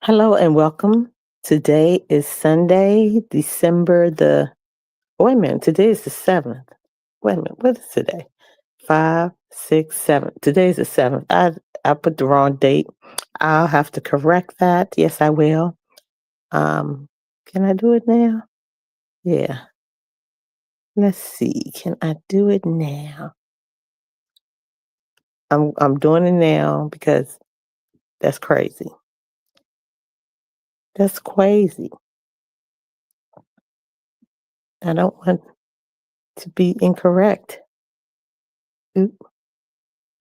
Hello and welcome. Today is Sunday, December the, wait a minute, today is the 7th. Wait a minute, what is today? 5, 6, 7. Today is the 7th. I put the wrong date. I'll have to correct that. Yes, I will. Um, can I do it now? Yeah. Let's see. Can I do it now? I'm doing it now because that's crazy. That's crazy. I don't want to be incorrect in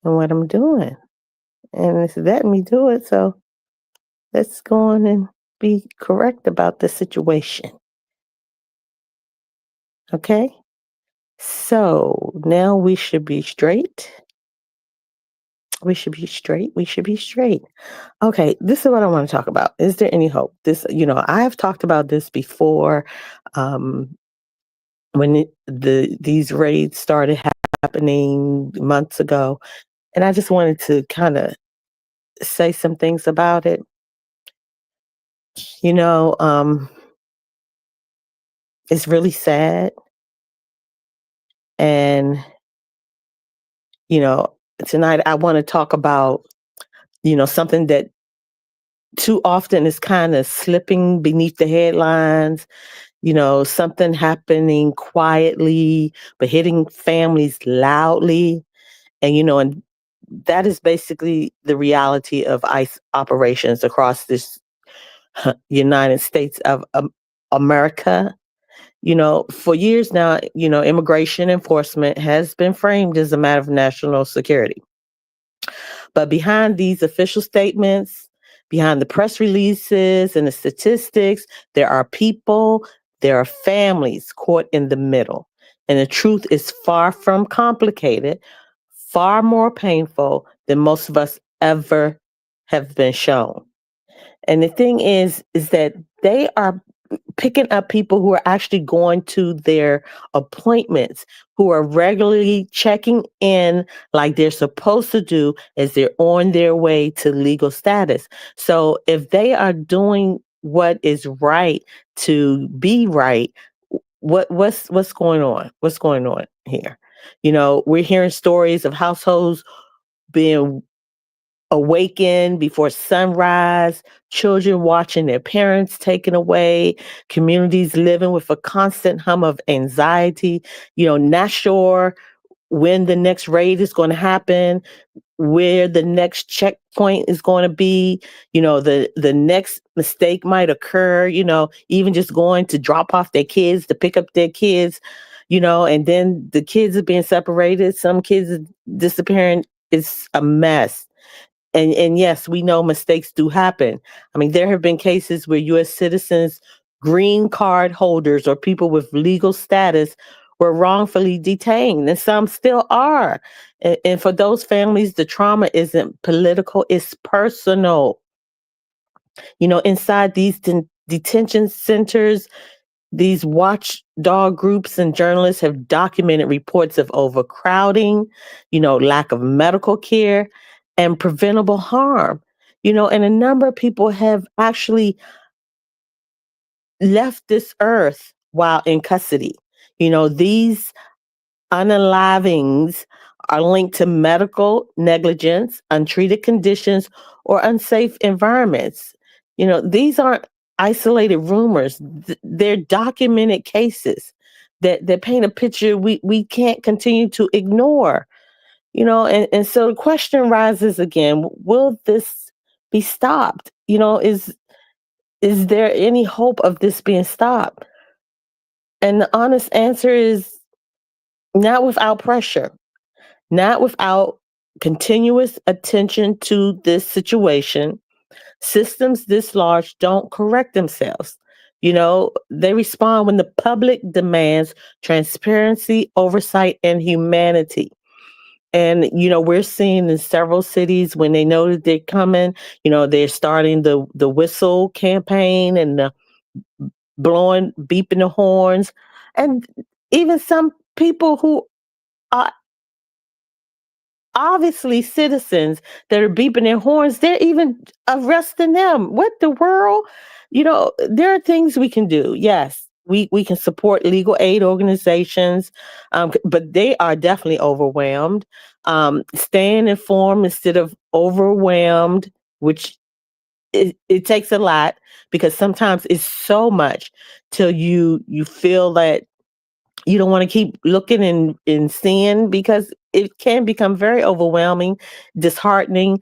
what I'm doing. And it's letting me do it. So let's go on and be correct about the situation. Okay. So now we should be straight. We should be straight. We should be straight. Okay. This is what I want to talk about. Is there any hope? I have talked about this before. Um, when these raids started happening months ago, and I just wanted to kind of say some things about it. You know, um, it's really sad. And you know, tonight I want to talk about, something that too often is kind of slipping beneath the headlines, something happening quietly, but hitting families loudly. And that is basically the reality of ICE operations across this United States of America. For years now, immigration enforcement has been framed as a matter of national security. But behind these official statements, behind the press releases and the statistics, there are people, there are families caught in the middle. And the truth is far from complicated, far more painful than most of us ever have been shown. And the thing is that they are picking up people who are actually going to their appointments, who are regularly checking in like they're supposed to do as they're on their way to legal status. So if they are doing what is right to be right, what's going on? What's going on here? We're hearing stories of households being awaken before sunrise, children watching their parents taken away, communities living with a constant hum of anxiety, not sure when the next raid is going to happen, where the next checkpoint is going to be, the next mistake might occur, even just going to drop off their kids, to pick up their kids, and then the kids are being separated, some kids are disappearing. It's a mess. And yes, we know mistakes do happen. I mean, there have been cases where US citizens, green card holders, or people with legal status were wrongfully detained, and some still are. And for those families, the trauma isn't political, it's personal. Inside these detention centers, these watchdog groups and journalists have documented reports of overcrowding, lack of medical care, and preventable harm. And a number of people have actually left this earth while in custody. These unalivings are linked to medical negligence, untreated conditions, or unsafe environments. These aren't isolated rumors. They're documented cases that paint a picture we can't continue to ignore. And so the question rises again, will this be stopped? Is there any hope of this being stopped? And the honest answer is not without pressure. Not without continuous attention to this situation. Systems this large don't correct themselves. They respond when the public demands transparency, oversight, and humanity. And, we're seeing in several cities when they know that they're coming, they're starting the whistle campaign and the beeping the horns. And even some people who are obviously citizens that are beeping their horns, they're even arresting them. What the world? There are things we can do. Yes, we can support legal aid organizations, but they are definitely overwhelmed. Staying informed instead of overwhelmed, which it takes a lot, because sometimes it's so much till you feel that you don't want to keep looking and seeing, because it can become very overwhelming, disheartening,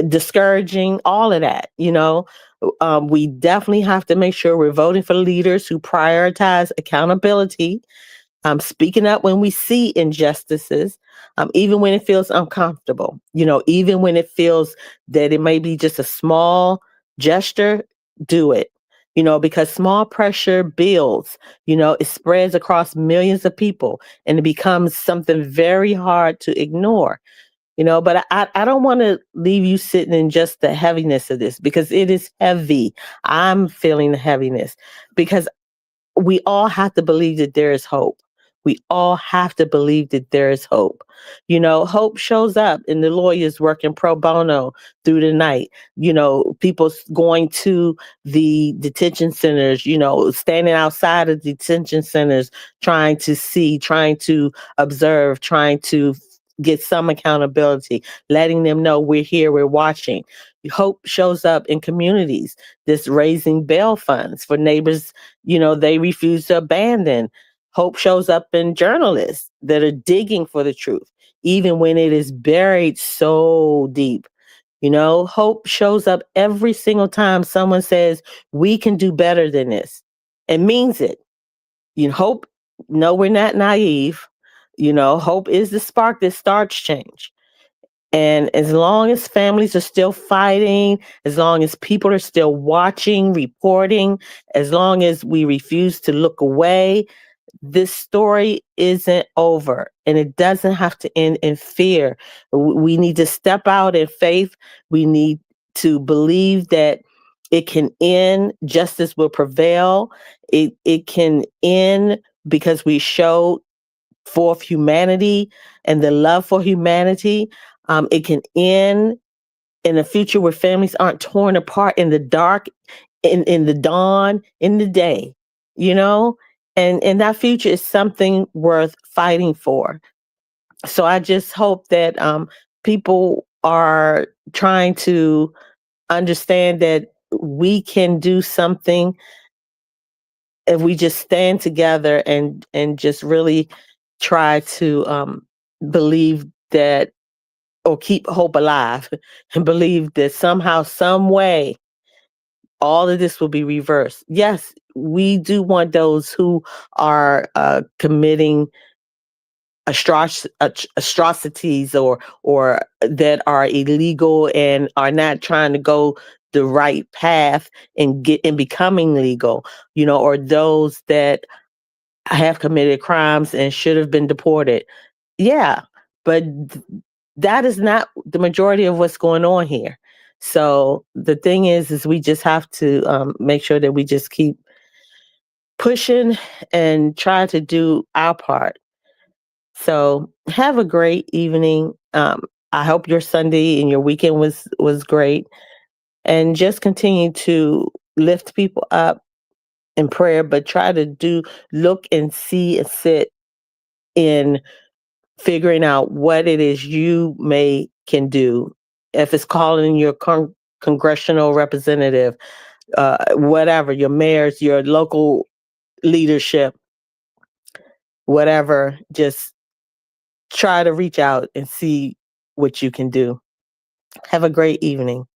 discouraging, all of that. We definitely have to make sure we're voting for leaders who prioritize accountability, speaking up when we see injustices, even when it feels uncomfortable, even when it feels that it may be just a small gesture, do it. Because small pressure builds, it spreads across millions of people, and it becomes something very hard to ignore. But I don't want to leave you sitting in just the heaviness of this, because it is heavy. I'm feeling the heaviness, because we all have to believe that there is hope. We all have to believe that there is hope. Hope shows up in the lawyers working pro bono through the night. People going to the detention centers, standing outside of detention centers, trying to see, trying to observe, trying to get some accountability, letting them know we're here, we're watching. Hope shows up in communities that's raising bail funds for neighbors they refuse to abandon. Hope shows up in journalists that are digging for the truth, even when it is buried so deep. Hope shows up every single time someone says, we can do better than this, and means it. Hope, no, we're not naive. Hope is the spark that starts change. And as long as families are still fighting, as long as people are still watching, reporting, as long as we refuse to look away, this story isn't over, and it doesn't have to end in fear. We need to step out in faith. We need to believe that it can end, justice will prevail. It can end because we show forth humanity and the love for humanity. It can end in a future where families aren't torn apart in the dark, in the dawn, in the day, you know? And that future is something worth fighting for. So I just hope that people are trying to understand that we can do something if we just stand together and just really try to believe that, or keep hope alive, and believe that somehow, some way, all of this will be reversed. Yes, we do want those who are committing atrocities, or that are illegal and are not trying to go the right path and get in becoming legal, or those that have committed crimes and should have been deported. Yeah, but that is not the majority of what's going on here. So the thing is we just have to make sure that we just keep pushing and try to do our part. So have a great evening. I hope your Sunday and your weekend was great, and just continue to lift people up in prayer, but try to look and see and sit in figuring out what it is you can do. If it's calling your congressional representative, whatever, your mayors, your local leadership, whatever, just try to reach out and see what you can do. Have a great evening.